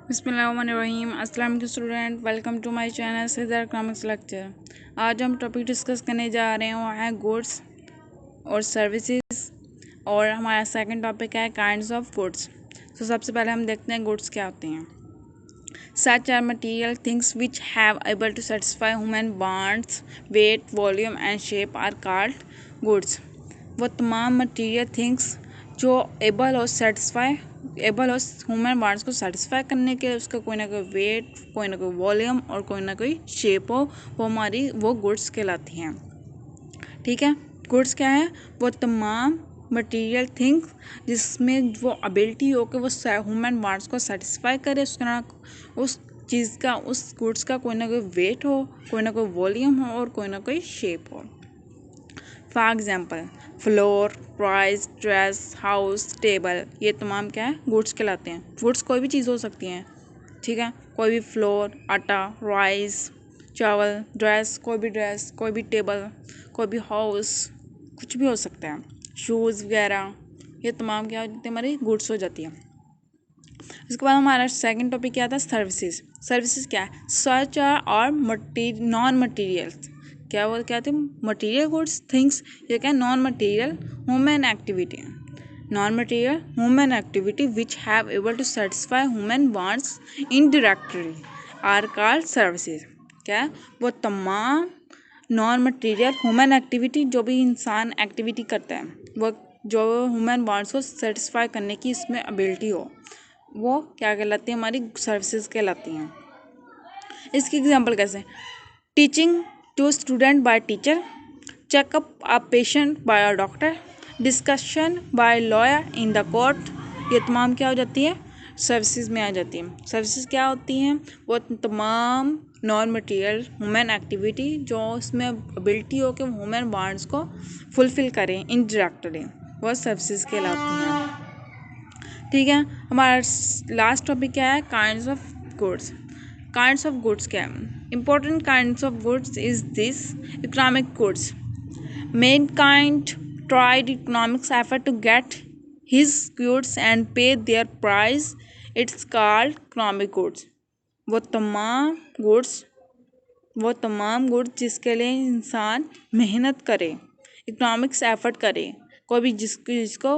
बिस्मिल्लाहिर्रहमानिर्रहीम। अस्सलाम वालेकुम student, welcome to my channel Caesar economics lecture. आज हम टॉपिक डिस्कस करने जा रहे हैं वो है गुड्स और सर्विसेज, और हमारा सेकंड टॉपिक है काइंड्स ऑफ गुड्स। तो सबसे पहले हम देखते हैं गुड्स क्या होते हैं। Such are material things which have able to satisfy human wants, weight, volume and shape are called goods. वो तमाम मटीरियल थिंग्स जो एबल हो ह्यूमन वांट्स को सेटिस्फाई करने के लिए, उसका कोई ना कोई वेट, कोई ना कोई वॉल्यूम और कोई ना कोई शेप हो, वो गुड्स कहलाती हैं। ठीक है, गुड्स क्या है? वो तमाम मटेरियल थिंग्स जिसमें वो एबिलिटी हो कि वो ह्यूमन वांट्स को सेटिस्फाई करे, उस चीज़ का, उस गुड्स का कोई ना कोई वेट हो, कोई ना कोई वॉल्यूम हो और कोई ना कोई शेप हो। For example, flour, price, dress, house, table, ये तमाम क्या है? गुड्स कहलाते हैं। गुड्स कोई भी चीज़ हो सकती हैं, ठीक है, कोई भी फ्लोर, आटा, राइस, चावल, ड्रेस, कोई भी टेबल, कोई भी हाउस, कुछ भी हो सकता है, शूज़ वगैरह, ये तमाम क्या हो जाती है? हमारी गुड्स हो जाती है। इसके बाद हमारा सेकंड टॉपिक क्या था? सर्विसेज। सर्विसेज क्या है? सच और नॉन मटीरियल, क्या वो कहते हैं? मटीरियल गुड्स थिंग्स, ये क्या? Non material human activity, non material human activity which have able to satisfy human wants indirectly are called services. क्या है? वो तमाम नॉन मटीरियल ह्यूमन एक्टिविटी, जो भी इंसान एक्टिविटी करता है, वो जो ह्यूमन वांट्स को सेटिस्फाई करने की इसमें एबिलिटी हो, वो क्या कहलाती है? हमारी सर्विसेज कहलाती हैं। इसकी एग्जांपल कैसे? Teaching to student by teacher, checkup a patient by a doctor, discussion by lawyer in the court, ये तमाम क्या हो जाती है? सर्विसेज में आ जाती हैं। सर्विसेज क्या होती हैं? वो तमाम नॉन मटीरियल ह्यूमन एक्टिविटी जो उसमें एबिलिटी हो कि ह्यूमन वांट्स को फुलफिल करें इनडायरेक्टली, वो सर्विसेज कहलाती हैं। ठीक है, हमारा लास्ट टॉपिक क्या है? Kinds of goods. Kinds of goods क्या है? Important kinds of goods is this: economic goods, mankind tried economics effort to get his goods and pay their price, it's called economic goods। वो तमाम goods वो तमाम goods जिसके लिए इंसान मेहनत करे, इकोनॉमिक्स एफर्ट करे, कोई भी जिसको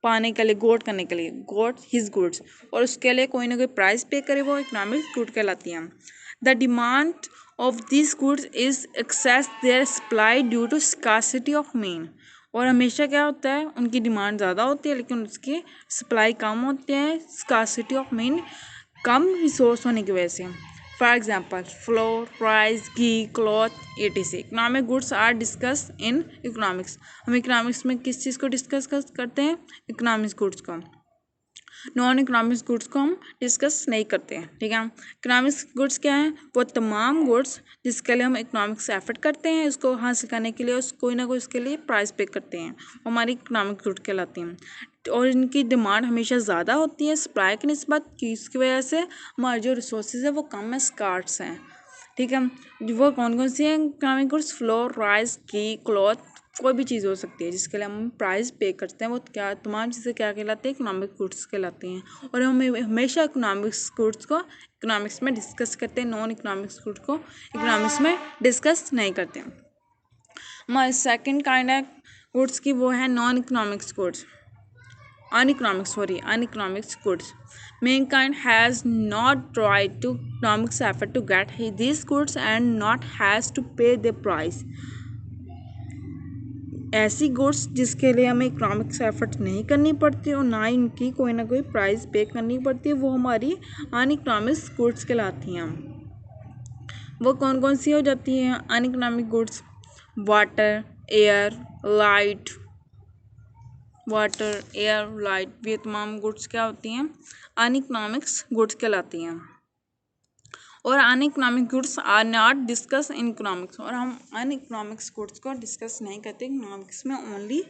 पाने के लिए, गोट करने के लिए, गोट हिज गुड्स, और उसके लिए कोई ना कोई प्राइस पे करे, वो इकोनॉमिक गुड कहलाती हैं। The demand of this goods is excess their supply due to scarcity of mean, और हमेशा क्या होता है? उनकी डिमांड ज़्यादा होती है लेकिन उसकी सप्लाई कम होती है, स्कार्सिटी ऑफ मीन, कम रिसोर्स होने की वजह से। For example, flour, price, ghee, cloth, etc। Economic goods are discuss in economics. हम इकोनॉमिक्स में किस चीज़ को डिस्कस करते हैं? इकोनॉमिक्स गुड्स को। नॉन इकोनॉमिक्स गुड्स को हम डिस्कस नहीं करते हैं। ठीक है, इकोनॉमिक्स गुड्स क्या है? वो तमाम गुड्स जिसके लिए हम इकोनॉमिक्स एफर्ट करते हैं, उसको हासिल करने के लिए कोई ना कोई उसके लिए प्राइस पे करते हैं, वो हमारी इकोनॉमिक गुड कहलाती हैं। और इनकी डिमांड हमेशा ज़्यादा होती है सप्लाई की निस्बत, की इसकी वजह से हमारे जो रिसोर्सेज है वो कम है, स्कार्स हैं। ठीक है, वो कौन कौन सी हैं इकोनॉमिक गुड्स? फ्लोर, राइस, घी, क्लॉथ, कोई भी चीज़ हो सकती है जिसके लिए हम प्राइस पे करते हैं, वो क्या तमाम चीज़ें क्या कहलाती हैं? इकोनॉमिक गुड्स कहलाती हैं। और हम हमेशा इकोनॉमिक्स गुड्स को इकोनॉमिक्स में डिस्कस करते हैं, नॉन इकोनॉमिक्स गुड्स को इकोनॉमिक्स में डिस्कस नहीं करते हैं। हमारी सेकेंड काइंड है गुड्स की, वो है non economics goods, uneconomics goods। Mankind has not tried to economics effort to get these goods and not has to pay the price। ऐसी गुड्स जिसके लिए हमें इकोनॉमिक्स एफर्ट नहीं करनी पड़ती और ना ही इनकी कोई ना कोई प्राइस पे करनी पड़ती है, वो हमारी अनइकोनॉमिक्स गुड्स कहलाती हैं। वो कौन कौन सी हो जाती हैं अनइकोनॉमिक गुड्स? वाटर, एयर, लाइट, ये तमाम गुड्स क्या होती हैं? अनइकोनॉमिक्स गुड्स कहलाती हैं। और uneconomic goods are not discuss in economics, और हम अनइकोनॉमिक्स गुड्स को डिस्कस नहीं करते इकोनॉमिक्स में, ओनली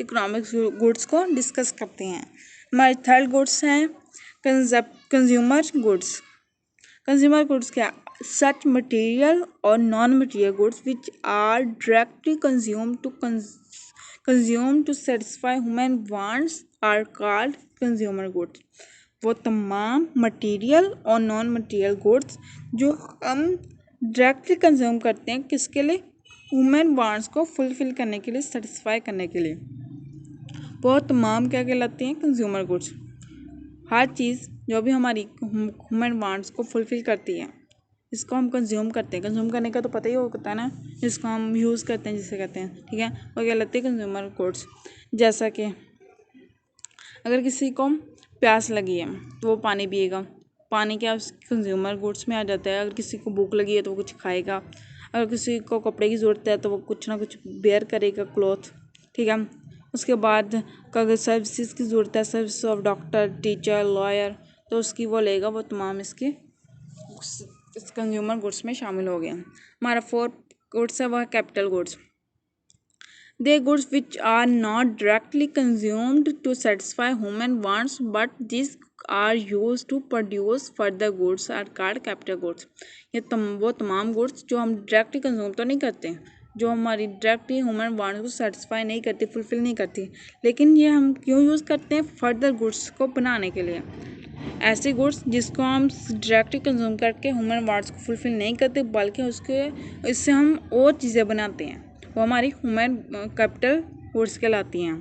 इकोनॉमिक्स गुड्स को डिस्कस करते हैं। हमारे थर्ड गुड्स हैं कंज्यूमर गुड्स। कंज्यूमर गुड्स क्या? सच मटेरियल और non material goods which are directly consumed to satisfy human wants are called consumer goods। वो तमाम मटेरियल और नॉन मटेरियल गुड्स जो हम डायरेक्टली कंज्यूम करते हैं, किसके लिए? ह्यूमन वांट्स को फुलफिल करने के लिए, सेटिस्फाई करने के लिए, वो तमाम क्या कहलाती हैं? Consumer goods. हर चीज़ जो भी हमारी ह्यूमन वांट्स को फुलफिल करती है, इसको हम कंज्यूम करते हैं। कंज्यूम करने का तो पता ही होता है ना, जिसको हम यूज़ करते हैं, जिसे कहते हैं, ठीक है, वो कहलाती है कंज्यूमर गुड्स। जैसा कि अगर किसी को प्यास लगी है तो वो पानी पिएगा, पानी क्या उस कंज्यूमर गुड्स में आ जाता है। अगर किसी को भूख लगी है तो वो कुछ खाएगा, अगर किसी को कपड़े की ज़रूरत है तो वो कुछ ना कुछ बेयर करेगा, क्लॉथ, ठीक है। उसके बाद अगर सर्विसेज की ज़रूरत है, service of doctor, teacher, lawyer, तो उसकी वो लेगा, वो तमाम इसके इस कंज्यूमर गुड्स में शामिल हो गया। हमारा फोर्थ गुड्स है, वह है capital goods. They goods which are not directly consumed to satisfy human wants, but these are used to produce further goods are called capital goods. ये वो तमाम गुड्स जो हम डायरेक्टली कंज्यूम तो नहीं करते, जो हमारी डायरेक्टली ह्यूमन वांट्स को सेटिस्फाई नहीं करती, फुलफिल नहीं करती, लेकिन ये हम क्यों यूज़ करते हैं? फर्दर गुड्स को बनाने के लिए। ऐसे गुड्स जिसको हम डायरेक्टली कंज्यूम करके ह्यूमन वांट्स को फुलफिल नहीं करते, बल्कि इससे हम और चीज़ें बनाते हैं, वो हमारी ह्यूमन कैपिटल गुड्स कहलाती हैं,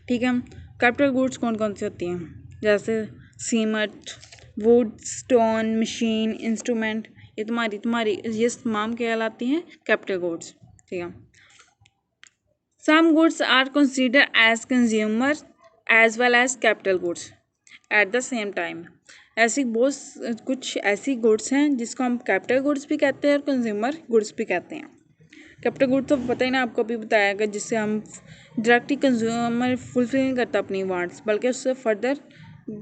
ठीक है। कैपिटल गुड्स कौन कौन सी होती हैं? जैसे cement, would, stone, machine, instrument, ये तुम्हारी ये तमाम कहलाती हैं कैपिटल गुड्स, ठीक है। Some goods are consider as consumer as well as capital goods at the same time. ऐसी बहुत कुछ ऐसी गुड्स हैं जिसको हम कैपिटल गुड्स भी कहते हैं और कंज्यूमर गुड्स भी कहते हैं। कैपिटल गुड्स तो पता ही ना, आपको अभी बताया गया, जिससे हम डायरेक्टली कंज्यूमर फुलफिल नहीं करता अपनी वांट्स, बल्कि उससे फर्दर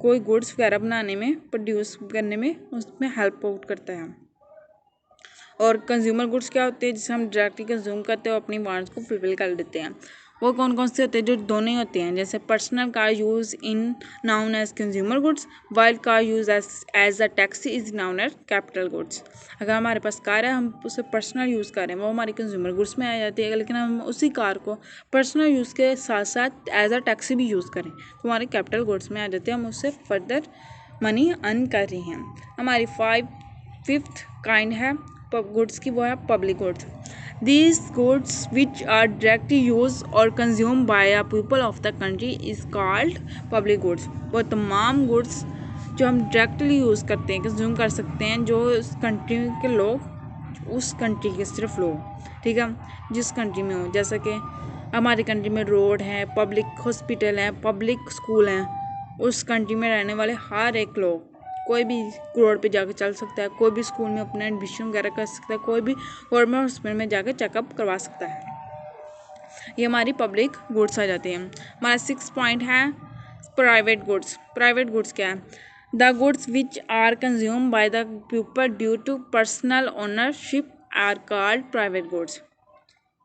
कोई गुड्स वगैरह बनाने में, प्रोड्यूस करने में उसमें हेल्प आउट करता है। और कंज्यूमर गुड्स क्या होते हैं? जिसे हम डायरेक्टली कंज्यूम करते हैं और अपनी वांट्स को फुलफिल कर देते हैं। वो कौन कौन से होते हैं? जो दोनों ही होते हैं। जैसे personal car use in known as consumer goods, while car use as a taxi is known as capital goods. अगर हमारे पास कार है, हम उसे पर्सनल यूज़ करें, वो हमारी कंज्यूमर गुड्स में आ जाती है, लेकिन हम उसी कार को पर्सनल यूज़ के साथ साथ एज अ टैक्सी भी यूज़ करें तो हमारी कैपिटल गुड्स में आ जाती है, हम उससे फर्दर मनी अर्न कर रही हैं। हमारी फिफ्थ काइंड है गुड्स की, वो है public goods. These goods which are directly used or consumed by a people of the country is called public goods. वो तमाम गुड्स जो हम डायरेक्टली यूज़ करते हैं, कंज्यूम कर सकते हैं, जो उस कंट्री के लोग, उस कंट्री के सिर्फ लोग, ठीक है, जिस कंट्री में हो। जैसा कि हमारी कंट्री में रोड है, पब्लिक हॉस्पिटल है, पब्लिक स्कूल हैं, उस कंट्री में रहने वाले हर एक लोग, कोई भी रोड पे जाकर चल सकता है, कोई भी स्कूल में अपना एडमिशन वगैरह कर सकता है, कोई भी गवर्नमेंट हॉस्पिटल में जाकर चेकअप करवा सकता है। ये हमारी पब्लिक गुड्स आ जाती हैं। हमारा 6 पॉइंट है प्राइवेट गुड्स। प्राइवेट गुड्स क्या है? The goods which are consume by the people due to personal ownership are called private goods.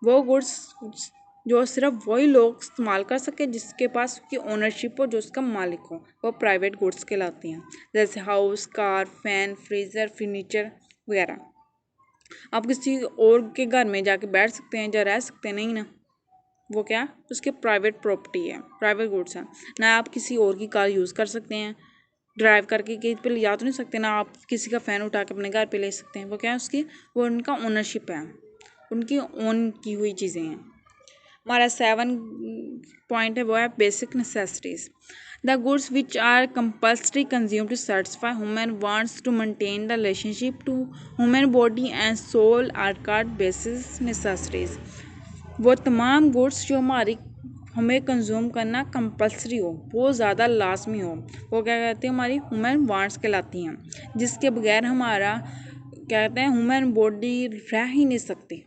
वो गुड्स जो सिर्फ वही लोग इस्तेमाल कर सके जिसके पास उसकी ओनरशिप हो, जो उसका मालिक हो, वो प्राइवेट गुड्स कहलाती हैं। जैसे house, car, fan, freezer, furniture वगैरह। आप किसी और के घर में जाके बैठ सकते हैं, या रह सकते हैं नहीं ना, वो क्या? उसके प्राइवेट प्रॉपर्टी है, प्राइवेट गुड्स है ना। आप किसी और की कार यूज़ कर सकते हैं, ड्राइव करके कहीं पे ले जा तो नहीं सकते ना, आप किसी का फ़ैन उठा के अपने घर पे ले सकते हैं, वो क्या है? उसकी वो उनका ओनरशिप है, उनकी ओन की हुई चीज़ें हैं। हमारा 7 पॉइंट है, वो है basic necessities. The goods which are compulsory consume to satisfy human wants to maintain the relationship to human body and soul are called basic necessities. वो तमाम गुड्स जो हमें कंज्यूम करना कंपल्सरी हो, बहुत ज़्यादा लाजमी हो, वो क्या कहते हैं? हमारी ह्यूमन वांट्स कहलाती हैं, जिसके बगैर हमारा क्या कहते हैं, ह्यूमन बॉडी रह ही नहीं सकती।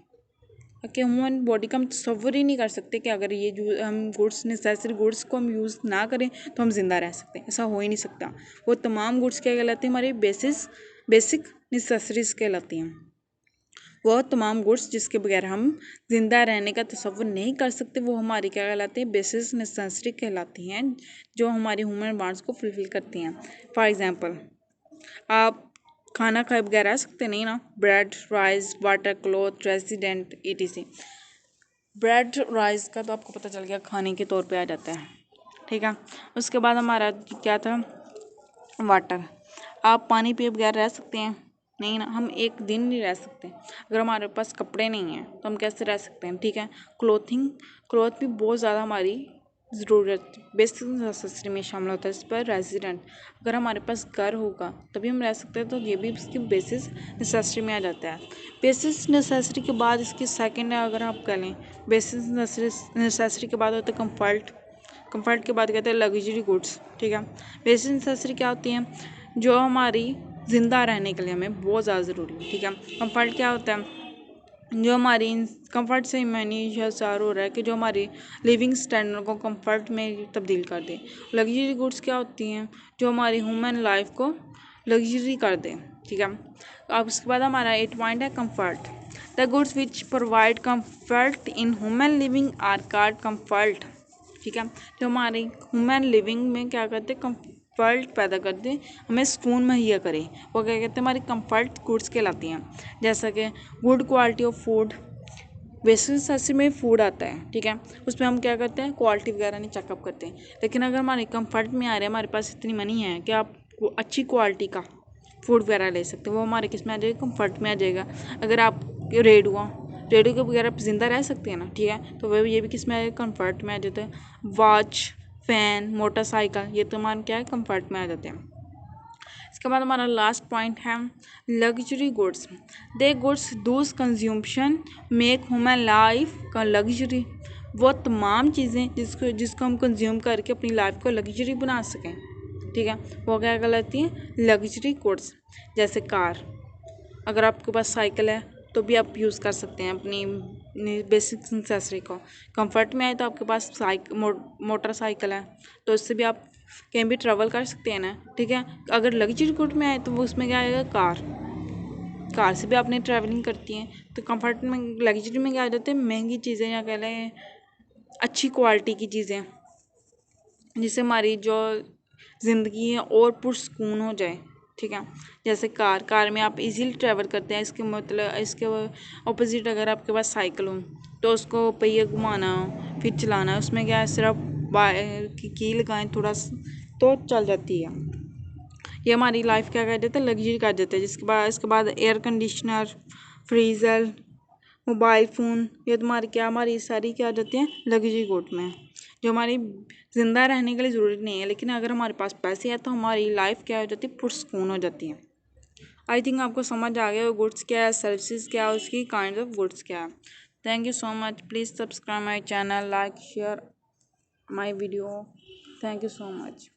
कि ह्यूमन बॉडी का हम तस्वर ही नहीं कर सकते कि अगर ये जो हम गुड्स, नेसेसरी गुड्स को हम यूज़ ना करें तो हम ज़िंदा रह सकते हैं, ऐसा हो ही नहीं सकता। वो तमाम गुड्स क्या कहलाती हैं? हमारी बेसिक नेसेसरीज कहलाती हैं। वो तमाम गुड्स जिसके बगैर हम ज़िंदा रहने का तस्वर नहीं कर सकते, वो हमारी क्या कहलाती हैं? बेसिक नेसेसरी कहलाती हैं, जो हमारी ह्यूमन वांट्स को फुलफिल करती हैं। फॉर एग्ज़ाम्पल, आप खाना खाए बगैर रह सकते नहीं ना। Bread, rice, water, cloth, resident, etc। Bread, rice का तो आपको पता चल गया, खाने के तौर पे आ जाता है, ठीक है। उसके बाद हमारा क्या था? वाटर, आप पानी पिए बगैर रह सकते हैं? नहीं ना, हम एक दिन नहीं रह सकते। अगर हमारे पास कपड़े नहीं हैं तो हम कैसे रह सकते हैं? ठीक है, क्लॉथ भी बहुत ज़्यादा हमारी ज़रूरत बेसिक नेसेसिटी में शामिल होता है। इस पर रेजिडेंट, अगर हमारे पास घर होगा तभी हम रह सकते हैं, तो ये भी उसकी बेसिस नेसेसिटी में आ जाता है। बेसिस नेसेसिटी के बाद इसकी सेकंड है, अगर आप कह लें बेसिस नेसेसिटी के बाद होता है कंफर्ट। कंफर्ट के बाद कहते हैं लग्जरी गुड्स। ठीक है, बेसिक नेसेसिटी क्या होती हैं? जो हमारी ज़िंदा रहने के लिए हमें बहुत ज़्यादा ज़रूरी है। ठीक है, कंफर्ट क्या होता है? जो हमारी कंफर्ट से मैंने शहर हो रहा है कि जो हमारी लिविंग स्टैंडर्ड को कंफर्ट में तब्दील कर दे। लग्जरी गुड्स क्या होती हैं? जो हमारी ह्यूमन लाइफ को लग्जरी कर दें। ठीक है, अब उसके बाद हमारा 8 पॉइंट है comfort. The goods which provide comfort in human living are called comfort. ठीक है, जो हमारी ह्यूमन लिविंग में क्या करते हैं? कंफर्ट पैदा करते हैं, हमें सुकून मुहैया करें, वो क्या कहते हैं? हमारी कंफर्ट गुड्स कहलाती हैं। जैसा कि good quality of food, basic necessity में फूड आता है। ठीक है, उसमें हम क्या करते हैं? क्वालिटी वगैरह नहीं चेकअप करते हैं। लेकिन अगर हमारे कंफर्ट में आ रहे हैं, हमारे पास इतनी मनी है कि आप अच्छी क्वालिटी का फूड वगैरह ले सकते हो, वो हमारे किस में आ जाएगा? कंफर्ट में आ जाएगा। अगर आप रेडियो के बगैर आप जिंदा रह सकते हैं ना? ठीक है, तो वह ये भी किस में आएगा? कंफर्ट में आ जाता है। वॉच, फैन, मोटरसाइकिल, ये तो हमारे क्या है? कंफर्ट में आ जाते हैं। इसके बाद हमारा लास्ट पॉइंट है लग्जरी गुड्स। दे गुड्स दूस कंज्यूम्शन मेक ह्यूमन लाइफ का लग्जरी। वो तमाम चीज़ें जिसको हम कंज्यूम करके अपनी लाइफ को लग्जरी बना सकें। ठीक है, वो क्या कहलाती हैं? Luxury goods. जैसे कार, अगर आपके पास साइकिल है तो भी आप यूज़ कर सकते हैं अपनी बेसिक नेसेसिटी को। कंफर्ट में आए तो आपके पास मोटरसाइकिल है तो उससे भी आप कहीं भी ट्रैवल कर सकते हैं ना? ठीक है, अगर लग्जरी गुड में आए तो वो उसमें क्या आएगा? कार से भी आपने ट्रैवलिंग करती हैं। तो कंफर्ट में लग्जरी में क्या आ जाते हैं? महंगी चीज़ें या कह लें अच्छी क्वालिटी की चीज़ें, जिससे हमारी जो ज़िंदगी है और पुरसकून हो जाए। ठीक है, जैसे कार में आप इजीली ट्रैवल करते हैं। इसके मतलब इसके ऑपोजिट अगर आपके पास साइकिल हो तो उसको पहिए घुमाना फिर चलाना, उसमें क्या है? सिर्फ की लगाएं थोड़ा तो चल जाती है। ये हमारी लाइफ क्या कर देता है? लग्जरी कर देता है। इसके बाद air conditioner, freezer, mobile phone, ये तुम्हारी क्या हमारी सारी क्या आ जाती हैं? लग्जरी गुड में, जो हमारी ज़िंदा रहने के लिए ज़रूरी नहीं है। लेकिन अगर हमारे पास पैसे हैं तो हमारी लाइफ क्या हो जाती है? पुरसकून हो जाती है। आई थिंक आपको समझ आ गया गुड्स क्या है, सर्विसेज क्या है, उसकी काइंड ऑफ गुड्स क्या है। Thank you so much. Please subscribe my channel, like share my video. Thank you so much.